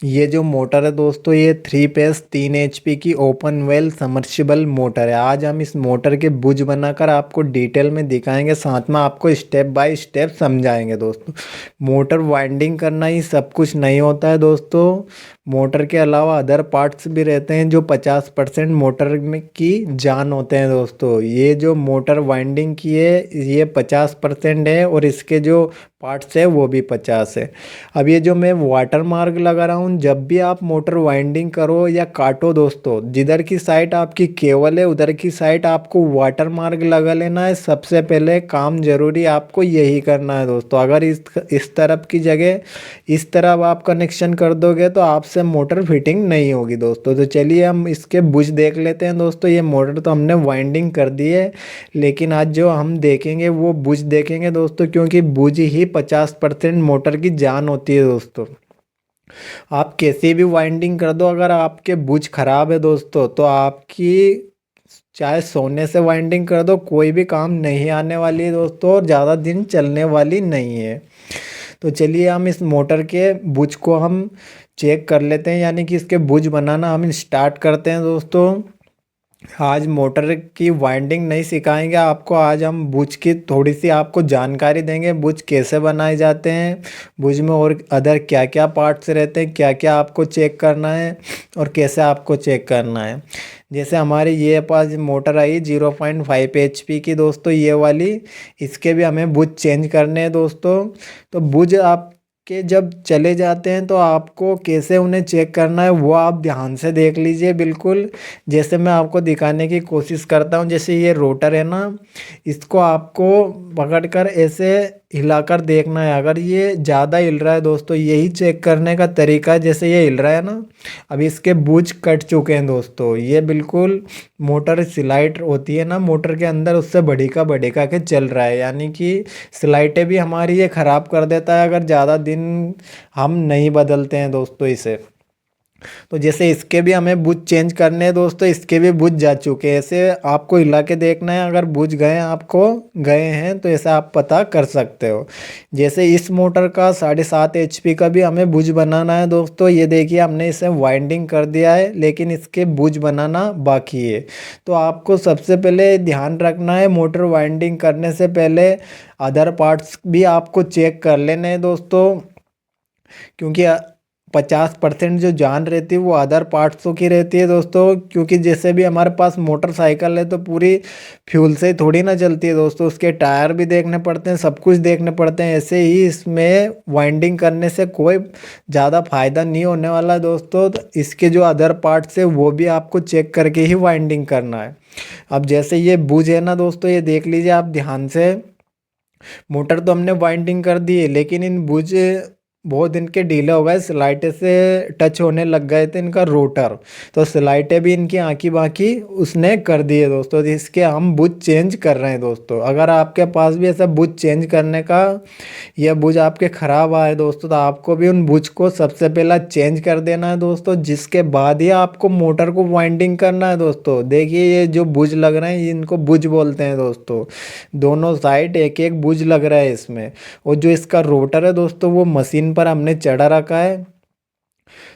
ये जो मोटर है दोस्तों, ये 3 फेस 3 HP की ओपन वेल समर्सिबल मोटर है। आज हम इस मोटर के बुझ बनाकर आपको डिटेल में दिखाएंगे, साथ में आपको स्टेप बाय स्टेप समझाएंगे दोस्तों। मोटर वाइंडिंग करना ही सब कुछ नहीं होता है दोस्तों। मोटर के अलावा अदर पार्ट्स भी रहते हैं जो 50% मोटर में की जान होते हैं दोस्तों। ये जो मोटर वाइंडिंग की है ये 50% है, और इसके जो पार्ट्स है वो भी 50 है। अब ये जो मैं वाटर मार्क लगा रहा हूँ, जब भी आप मोटर वाइंडिंग करो या काटो दोस्तों, जिधर की साइड आपकी केबल है उधर की साइड आपको वाटर मार्क लगा लेना है। सबसे पहले काम जरूरी आपको यही करना है दोस्तों। अगर इस तरफ की जगह इस तरफ आप कनेक्शन कर दोगे तो आपसे मोटर फिटिंग नहीं होगी दोस्तों। तो चलिए हम इसके बुश देख लेते हैं दोस्तों। ये मोटर तो हमने वाइंडिंग कर दी है, लेकिन आज जो हम देखेंगे वो बुश देखेंगे दोस्तों, क्योंकि बुश ही 50% मोटर की जान होती है दोस्तों। आप कैसे भी वाइंडिंग कर दो, अगर आपके बुश खराब है दोस्तों तो आपकी चाहे सोने से वाइंडिंग कर दो कोई भी काम नहीं आने वाली है दोस्तों, और ज़्यादा दिन चलने वाली नहीं है। तो चलिए हम इस मोटर के बुश को हम चेक कर लेते हैं, यानी कि इसके बुश बनाना हम स्टार्ट करते हैं दोस्तों। आज मोटर की वाइंडिंग नहीं सिखाएंगे आपको, आज हम बुश की थोड़ी सी आपको जानकारी देंगे, बुश कैसे बनाए जाते हैं, बुश में और अदर क्या क्या पार्ट्स रहते हैं, क्या क्या आपको चेक करना है और कैसे आपको चेक करना है। जैसे हमारी ये पास मोटर आई 0.5 HP की दोस्तों, ये वाली, इसके भी हमें बुश चेंज करने हैं दोस्तों। तो बुश आप के जब चले जाते हैं तो आपको कैसे उन्हें चेक करना है वो आप ध्यान से देख लीजिए बिल्कुल। जैसे मैं आपको दिखाने की कोशिश करता हूँ, जैसे ये रोटर है ना, इसको आपको पकड़कर ऐसे हिलाकर देखना है। अगर ये ज़्यादा हिल रहा है दोस्तों, यही चेक करने का तरीका है। जैसे ये हिल रहा है ना, अभी इसके बुश कट चुके हैं दोस्तों। ये बिल्कुल मोटर स्लाइड होती है ना मोटर के अंदर, उससे बड़ी का के चल रहा है, यानी कि स्लाइटें भी हमारी ये ख़राब कर देता है अगर ज़्यादा दिन हम नहीं बदलते हैं दोस्तों इसे। तो जैसे इसके भी हमें बुश चेंज करने हैं दोस्तों, इसके भी बुश जा चुके हैं। ऐसे आपको हिला के देखना है, अगर बुश गए आपको गए हैं तो ऐसा आप पता कर सकते हो। जैसे इस मोटर का 7.5 HP का भी हमें बुश बनाना है दोस्तों। ये देखिए हमने इसे वाइंडिंग कर दिया है, लेकिन इसके बुश बनाना बाकी है। तो आपको सबसे पहले ध्यान रखना है, मोटर वाइंडिंग करने से पहले अदर पार्ट्स भी आपको चेक कर लेने हैं दोस्तों, क्योंकि 50% जो जान रहती है वो अदर पार्ट्सों की रहती है दोस्तों। क्योंकि जैसे भी हमारे पास मोटरसाइकिल है तो पूरी फ्यूल से थोड़ी ना चलती है दोस्तों, उसके टायर भी देखने पड़ते हैं, सब कुछ देखने पड़ते हैं। ऐसे ही इसमें वाइंडिंग करने से कोई ज़्यादा फायदा नहीं होने वाला दोस्तों। तो इसके जो अदर पार्ट्स है वो भी आपको चेक करके ही वाइंडिंग करना है। अब जैसे ये बुझ है ना दोस्तों, ये देख लीजिए आप ध्यान से। मोटर तो हमने वाइंडिंग कर दी है, लेकिन इन बुझ बहुत दिन के ढीले हो गए, स्लाइटें से टच होने लग गए थे इनका रोटर, तो स्लाइटें भी इनकी आँखी बाँकी उसने कर दी है दोस्तों। तो इसके हम बुझ चेंज कर रहे हैं दोस्तों। अगर आपके पास भी ऐसा बुझ चेंज करने का या बुझ आपके ख़राब आए दोस्तों, तो आपको भी उन बुझ को सबसे पहला चेंज कर देना है दोस्तों, जिसके बाद ही आपको मोटर को वाइंडिंग करना है दोस्तों। देखिए ये जो बुझ लग रहे हैं इनको बुझ बोलते हैं दोस्तों। दोनों साइड एक एक बुझ लग रहा है इसमें। और जो इसका रोटर है दोस्तों वो मशीन पर हमने चढ़ा रखा है।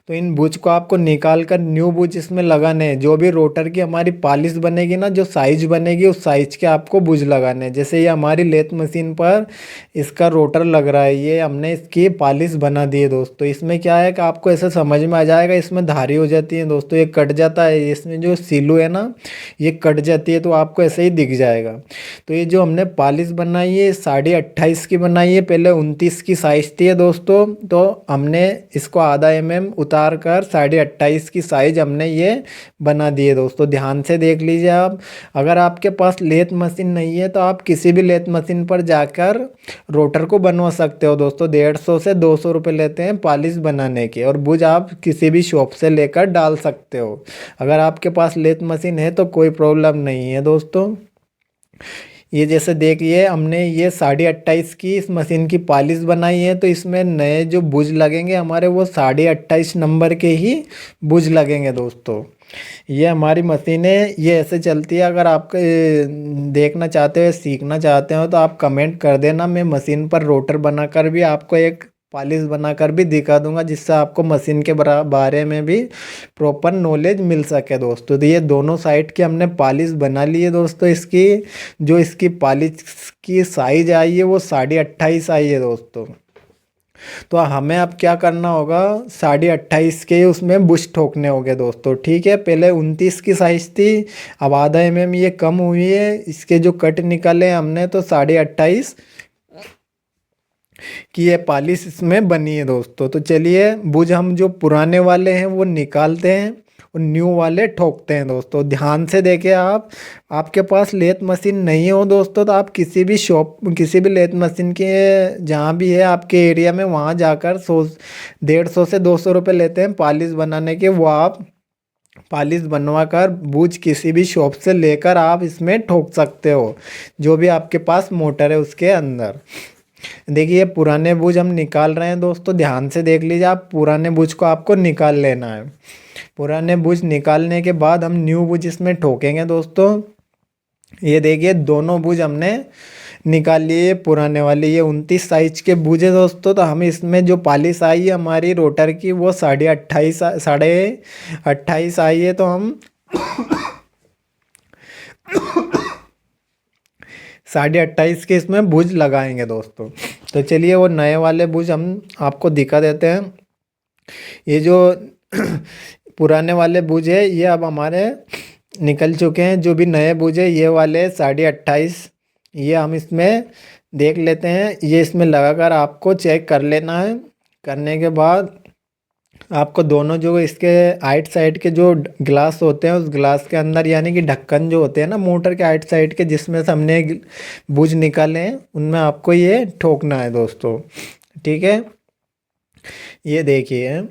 तो इन बुच को आपको निकाल कर न्यू बुच इसमें लगाने हैं। जो भी रोटर की हमारी पॉलिश बनेगी ना, जो साइज बनेगी उस साइज के आपको बुच लगाने हैं। जैसे ये हमारी लेथ मशीन पर इसका रोटर लग रहा है, ये हमने इसकी पॉलिश बना दी है दोस्तों। इसमें क्या है कि आपको ऐसे समझ में आ जाएगा, इसमें धारी हो जाती है दोस्तों, ये कट जाता है, इसमें जो सीलू है ना ये कट जाती है, तो आपको ऐसे ही दिख जाएगा। तो ये जो हमने पॉलिश बनाई है 28.5 की बनाई है, पहले 29 की साइज थी दोस्तों। तो हमने इसको आधा उतार कर 28.5 की साइज हमने ये बना दी है दोस्तों। ध्यान से देख लीजिए आप। अगर आपके पास लेथ मशीन नहीं है तो आप किसी भी लेथ मशीन पर जाकर रोटर को बनवा सकते हो दोस्तों। 150 से 200 रुपये लेते हैं पॉलिश बनाने के, और बुझ आप किसी भी शॉप से लेकर डाल सकते हो। अगर आपके पास लेथ मशीन है तो कोई प्रॉब्लम नहीं है दोस्तों। ये जैसे देखिए हमने ये 28.5 की इस मशीन की पॉलिश बनाई है, तो इसमें नए जो बुझ लगेंगे हमारे वो 28.5 नंबर के ही बुझ लगेंगे दोस्तों। ये हमारी मशीन है, ये ऐसे चलती है। अगर आप देखना चाहते हो सीखना चाहते हो तो आप कमेंट कर देना, मैं मशीन पर रोटर बनाकर भी आपको एक पॉलिश बनाकर भी दिखा दूंगा, जिससे आपको मशीन के बारे में भी प्रॉपर नॉलेज मिल सके दोस्तों। तो ये दोनों साइड की हमने पॉलिश बना ली है दोस्तों। इसकी जो इसकी पॉलिश की साइज आई है वो 28.5 आई है दोस्तों। तो हमें अब क्या करना होगा, 28.5 के उसमें बुश ठोकने होंगे दोस्तों। ठीक है, पहले 29 की साइज़ थी, अब आधा ये कम हुई है। इसके जो कट निकाले हमने तो 28.5 कि ये पॉलिश इसमें बनी है दोस्तों। तो चलिए बुझ हम जो पुराने वाले हैं वो निकालते हैं और न्यू वाले ठोकते हैं दोस्तों। ध्यान से देखें आप, आपके पास लेथ मशीन नहीं हो दोस्तों तो आप किसी भी शॉप, किसी भी लेथ मशीन के जहाँ भी है आपके एरिया में, वहाँ जाकर 150 से 200 रुपये लेते हैं पॉलिश बनाने के। वो आप पॉलिश बनवा कर बूझ किसी भी शॉप से लेकर आप इसमें ठोक सकते हो, जो भी आपके पास मोटर है उसके अंदर। देखिए पुराने बूझ हम निकाल रहे हैं दोस्तों, ध्यान से देख लीजिए आप, पुराने बूझ को आपको निकाल लेना है। पुराने बूझ निकालने के बाद हम न्यू बूझ इसमें ठोकेंगे दोस्तों। ये देखिए दोनों बूझ हमने निकाल लिए पुराने वाले, ये 29 साइज के बूझ है दोस्तों। तो हम इसमें जो पॉलिश आई है हमारी रोटर की वो 28.5 आई है। तो हम 28.5 के इसमें बुझ लगाएंगे दोस्तों। तो चलिए वो नए वाले बुझ हम आपको दिखा देते हैं। ये जो पुराने वाले बुझ है ये अब हमारे निकल चुके हैं। जो भी नए बुझ है ये वाले 28.5, ये हम इसमें देख लेते हैं। ये इसमें लगाकर आपको चेक कर लेना है। करने के बाद आपको दोनों जो इसके आइट साइड के जो ग्लास होते हैं उस ग्लास के अंदर, यानी कि ढक्कन जो होते हैं ना मोटर के आइट साइड के, जिसमें से हमने बुझ निकाले हैं, उनमें आपको ये ठोकना है दोस्तों। ठीक है, ये देखिए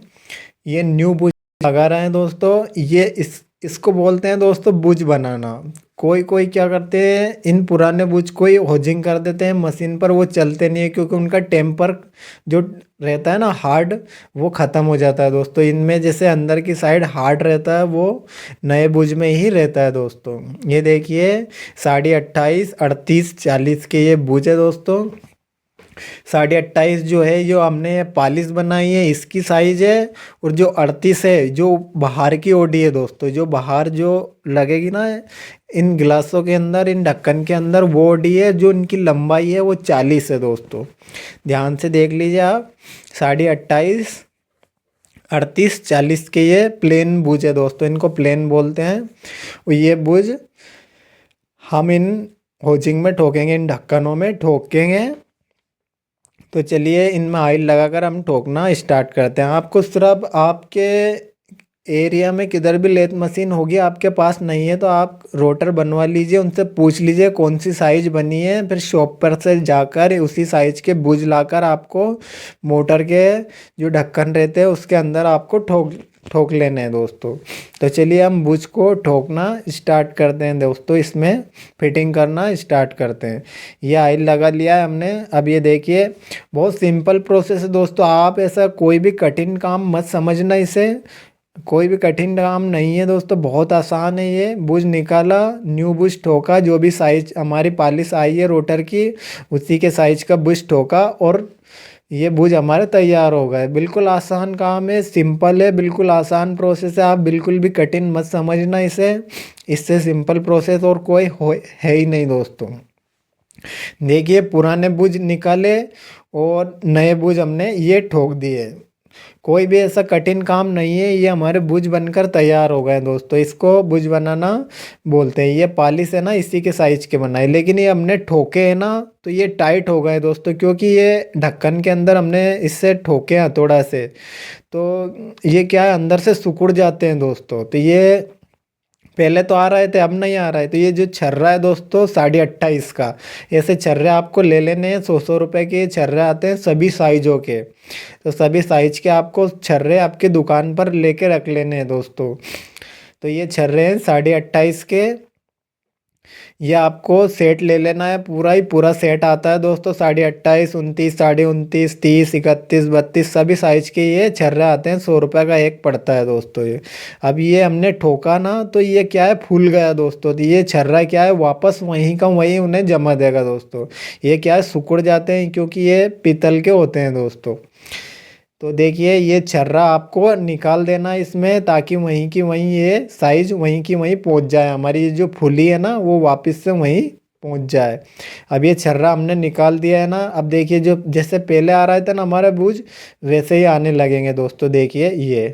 ये न्यू बुझ लगा रहे हैं दोस्तों। ये इसको बोलते हैं दोस्तों बुझ बनाना। कोई कोई क्या करते हैं, इन पुराने बुझ को ही होजिंग कर देते हैं मशीन पर, वो चलते नहीं है क्योंकि उनका टेम्पर जो रहता है ना हार्ड, वो ख़त्म हो जाता है दोस्तों। इनमें जैसे अंदर की साइड हार्ड रहता है, वो नए बुझ में ही रहता है दोस्तों। ये देखिए 28.5, 38, 40 के ये बुझ है दोस्तों। 28.5 जो है जो हमने पॉलिश बनाई है इसकी साइज है, और जो 38 है जो बाहर की ओडी है दोस्तों, जो बाहर जो लगेगी ना इन गिलासों के अंदर, इन ढक्कन के अंदर, वो ओडी है। जो इनकी लंबाई है वो 40 है दोस्तों। ध्यान से देख लीजिए आप, 28.5, 38, 40 के ये प्लेन बुझ है दोस्तों, इनको प्लेन बोलते हैं। और ये बुझ हम इन होजिंग में ठोकेंगे, इन ढक्कनों में ठोकेंगे। तो चलिए इनमें ऑयल लगाकर हम ठोकना स्टार्ट करते हैं। आपको सिर्फ आपके एरिया में किधर भी लेथ मशीन होगी, आपके पास नहीं है तो आप रोटर बनवा लीजिए, उनसे पूछ लीजिए कौन सी साइज बनी है, फिर शॉप पर से जाकर उसी साइज के बुझ लाकर आपको मोटर के जो ढक्कन रहते हैं उसके अंदर आपको ठोक लेने हैं दोस्तों। तो चलिए हम बुझ को ठोकना स्टार्ट करते हैं दोस्तों, इसमें फिटिंग करना स्टार्ट करते हैं। ये ऑयल लगा लिया है हमने। अब ये देखिए बहुत सिंपल प्रोसेस है दोस्तों, आप ऐसा कोई भी कठिन काम मत समझना, इसे कोई भी कठिन काम नहीं है दोस्तों, बहुत आसान है। ये बुझ निकाला, न्यू बुझ ठोका, जो भी साइज हमारी पॉलिश आई है रोटर की उसी के साइज का बुझ ठोका, और ये बुझ हमारे तैयार हो गए। बिल्कुल आसान काम है, सिंपल है, बिल्कुल आसान प्रोसेस है। आप बिल्कुल भी कठिन मत समझना इसे, इससे सिंपल प्रोसेस और कोई है ही नहीं दोस्तों। देखिए पुराने बुझ निकाले और नए बुझ हमने ये ठोक दिए। कोई भी ऐसा कठिन काम नहीं है, ये हमारे बुझ बनकर तैयार हो गए दोस्तों। इसको बुझ बनाना बोलते हैं। ये पॉलिश है ना इसी के साइज के बनाए, लेकिन ये हमने ठोके है ना तो ये टाइट हो गए दोस्तों, क्योंकि ये ढक्कन के अंदर हमने इससे ठोके हथौड़ा से, तो ये क्या है अंदर से सिकुड़ जाते हैं दोस्तों। तो ये पहले तो आ रहे थे अब नहीं आ रहा है। तो ये जो छर्रा है दोस्तों 28.5 का, ऐसे छर्रे आपको ले लेने हैं। 100 रुपये के छर्रे आते हैं सभी साइजों के, तो सभी साइज के आपको छर्रे आपकी दुकान पर लेके रख लेने हैं दोस्तों। तो ये छर्रे हैं 28.5 के। ये आपको सेट ले लेना है, पूरा ही पूरा सेट आता है दोस्तों। 28.5, 29, 29.5, 30, 31, 32 सभी साइज के ये छर्रे आते हैं। 100 रुपये का एक पड़ता है दोस्तों ये। अब ये हमने ठोका ना तो ये क्या है, फूल गया दोस्तों। तो ये छर्रा क्या है, वापस वहीं का वहीं उन्हें जमा देगा दोस्तों। ये क्या है, सिकुड़ जाते हैं क्योंकि ये पीतल के होते हैं दोस्तों। तो देखिए ये छर्रा आपको निकाल देना है इसमें, ताकि वहीं की वहीं ये साइज वहीं की वहीं पहुंच जाए। हमारी ये जो फुली है ना वो वापस से वहीं पहुंच जाए। अब ये छर्रा हमने निकाल दिया है ना। अब देखिए जो जैसे पहले आ रहा था ना हमारा बूझ, वैसे ही आने लगेंगे दोस्तों। देखिए ये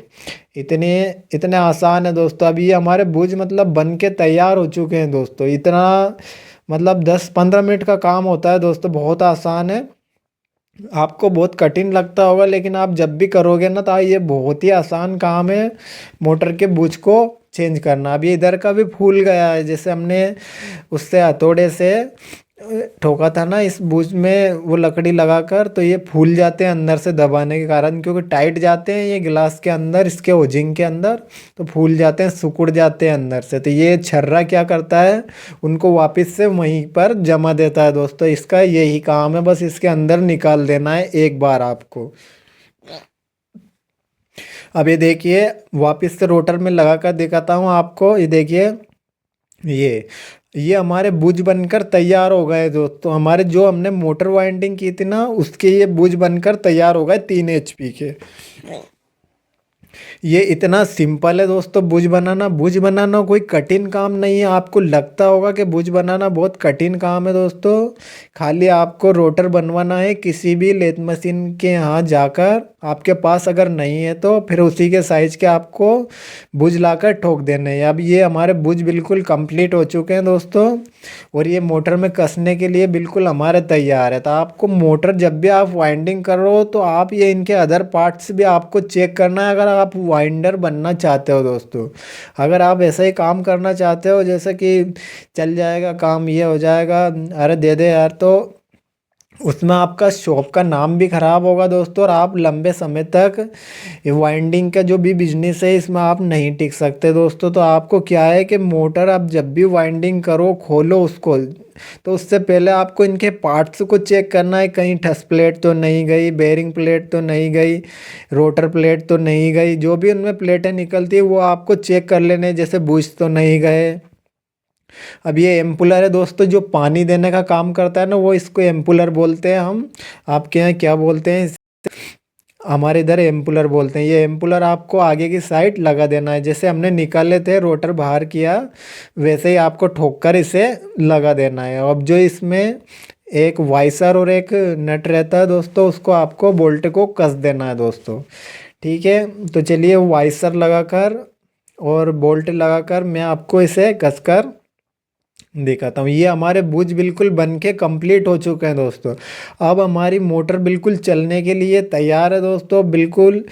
इतने इतने आसान है दोस्तों। अब ये हमारे बूझ मतलब बन के तैयार हो चुके हैं दोस्तों। इतना मतलब 10-15 मिनट का काम होता है दोस्तों, बहुत आसान है। आपको बहुत कठिन लगता होगा, लेकिन आप जब भी करोगे ना तो ये बहुत ही आसान काम है मोटर के बुच को चेंज करना। अब ये इधर का भी फूल गया है, जैसे हमने उससे हथौड़े से ठोका था ना इस बुच में वो लकड़ी लगाकर, तो ये फूल जाते हैं अंदर से दबाने के कारण, क्योंकि टाइट जाते हैं ये गिलास के अंदर, इसके होजिंग के अंदर, तो फूल जाते हैं, सिकुड़ जाते हैं अंदर से। तो ये छर्रा क्या करता है, उनको वापस से वहीं पर जमा देता है दोस्तों। इसका यही काम है, बस इसके अंदर निकाल देना है एक बार आपको। अब ये देखिए वापस से रोटर में लगा कर दिखाता हूँ आपको। ये देखिए ये ये हमारे बुझ बनकर तैयार हो गए दोस्तों। हमारे जो हमने मोटर वाइंडिंग की थी ना उसके ये बुझ बनकर तैयार हो गए 3 HP के। ये इतना सिंपल है दोस्तों बुझ बनाना। बुझ बनाना कोई कठिन काम नहीं है। आपको लगता होगा कि बुझ बनाना बहुत कठिन काम है दोस्तों। खाली आपको रोटर बनवाना है किसी भी लेथ मशीन के यहाँ जाकर। आपके पास अगर नहीं है तो फिर उसी के साइज के आपको बुझ लाकर ठोक देने हैं। अब ये हमारे बुझ बिल्कुल कंप्लीट हो चुके हैं दोस्तों, और ये मोटर में कसने के लिए बिल्कुल हमारे तैयार है। तो आपको मोटर जब भी आप वाइंडिंग कर रहे हो तो आप ये इनके अदर पार्ट्स भी आपको चेक करना है, अगर आप वाइंडर बनना चाहते हो दोस्तों। अगर आप ऐसा ही काम करना चाहते हो जैसे कि चल जाएगा काम, ये हो जाएगा, अरे दे दे यार, तो उसमें आपका शॉप का नाम भी ख़राब होगा दोस्तों, और आप लंबे समय तक ये वाइंडिंग का जो भी बिजनेस है इसमें आप नहीं टिक सकते दोस्तों। तो आपको क्या है कि मोटर आप जब भी वाइंडिंग करो, खोलो उसको, तो उससे पहले आपको इनके पार्ट्स को चेक करना है। कहीं ठस प्लेट तो नहीं गई, बेरिंग प्लेट तो नहीं गई, रोटर प्लेट तो नहीं गई। जो भी उनमें प्लेटें निकलती है वो आपको चेक कर लेने, जैसे बूश तो नहीं गए। अब ये एम्पुलर है दोस्तों, जो पानी देने का काम करता है ना, वो इसको एम्पुलर बोलते हैं हम। आपके यहाँ क्या बोलते हैं, हमारे इधर एम्पुलर बोलते हैं। ये एम्पुलर आपको आगे की साइड लगा देना है। जैसे हमने निकाले थे, रोटर बाहर किया, वैसे ही आपको ठोक कर इसे लगा देना है। अब जो इसमें एक वाइसर और एक नट रहता है दोस्तों, उसको आपको बोल्ट को कस देना है दोस्तों। ठीक है, तो चलिए वाइसर लगाकर और बोल्ट लगाकर मैं आपको इसे कसकर दिखाता हूँ। ये हमारे बुझ बिल्कुल बन के कंप्लीट हो चुके हैं दोस्तों। अब हमारी मोटर बिल्कुल चलने के लिए तैयार है दोस्तों। बिल्कुल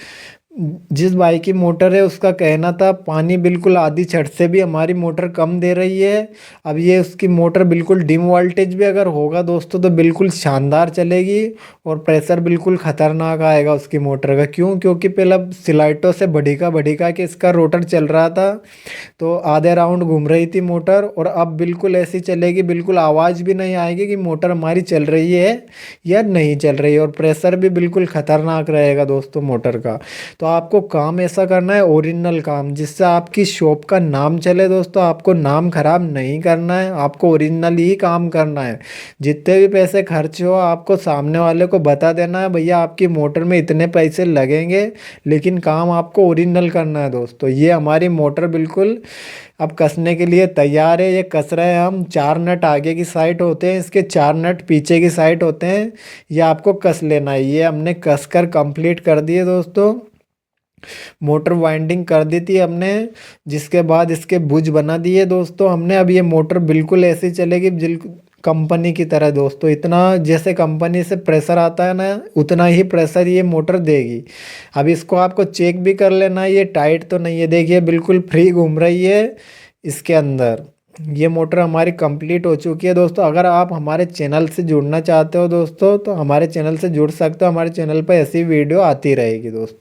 जिस भाई की मोटर है उसका कहना था पानी बिल्कुल आधी छत से भी हमारी मोटर कम दे रही है। अब ये उसकी मोटर बिल्कुल डिम वोल्टेज भी अगर होगा दोस्तों तो बिल्कुल शानदार चलेगी, और प्रेशर बिल्कुल ख़तरनाक आएगा उसकी मोटर का। क्यों? क्योंकि पहले सिलाइटों से बढ़िका के इसका रोटर चल रहा था, तो आधे राउंड घूम रही थी मोटर, और अब बिल्कुल ऐसी चलेगी, बिल्कुल आवाज़ भी नहीं आएगी कि मोटर हमारी चल रही है या नहीं चल रही है, और प्रेशर भी बिल्कुल ख़तरनाक रहेगा दोस्तों मोटर का। तो आपको काम ऐसा करना है, ओरिजिनल काम, जिससे आपकी शॉप का नाम चले दोस्तों। आपको नाम खराब नहीं करना है, आपको ओरिजिनल ही काम करना है। जितने भी पैसे खर्च हो आपको सामने वाले को बता देना है, भैया आपकी मोटर में इतने पैसे लगेंगे, लेकिन काम आपको ओरिजिनल करना है दोस्तों। ये हमारी मोटर बिल्कुल अब कसने के लिए तैयार है। ये कस रहे हैं हम। 4 नट आगे की साइड होते हैं इसके, 4 नट पीछे की साइड होते हैं। ये आपको कस लेना है। ये हमने कस कर कंप्लीट कर दिए दोस्तों। मोटर वाइंडिंग कर दी थी हमने, जिसके बाद इसके बुझ बना दिए दोस्तों हमने। अब ये मोटर बिल्कुल ऐसी चलेगी बिल्कुल कंपनी की तरह दोस्तों। इतना जैसे कंपनी से प्रेशर आता है ना, उतना ही प्रेशर ये मोटर देगी। अब इसको आपको चेक भी कर लेना है, ये टाइट तो नहीं है। देखिए बिल्कुल फ्री घूम रही है इसके अंदर। ये मोटर हमारी कंप्लीट हो चुकी है दोस्तों। अगर आप हमारे चैनल से जुड़ना चाहते हो दोस्तों तो हमारे चैनल से जुड़ सकते हो। हमारे चैनल पर ऐसी वीडियो आती रहेगी दोस्तों।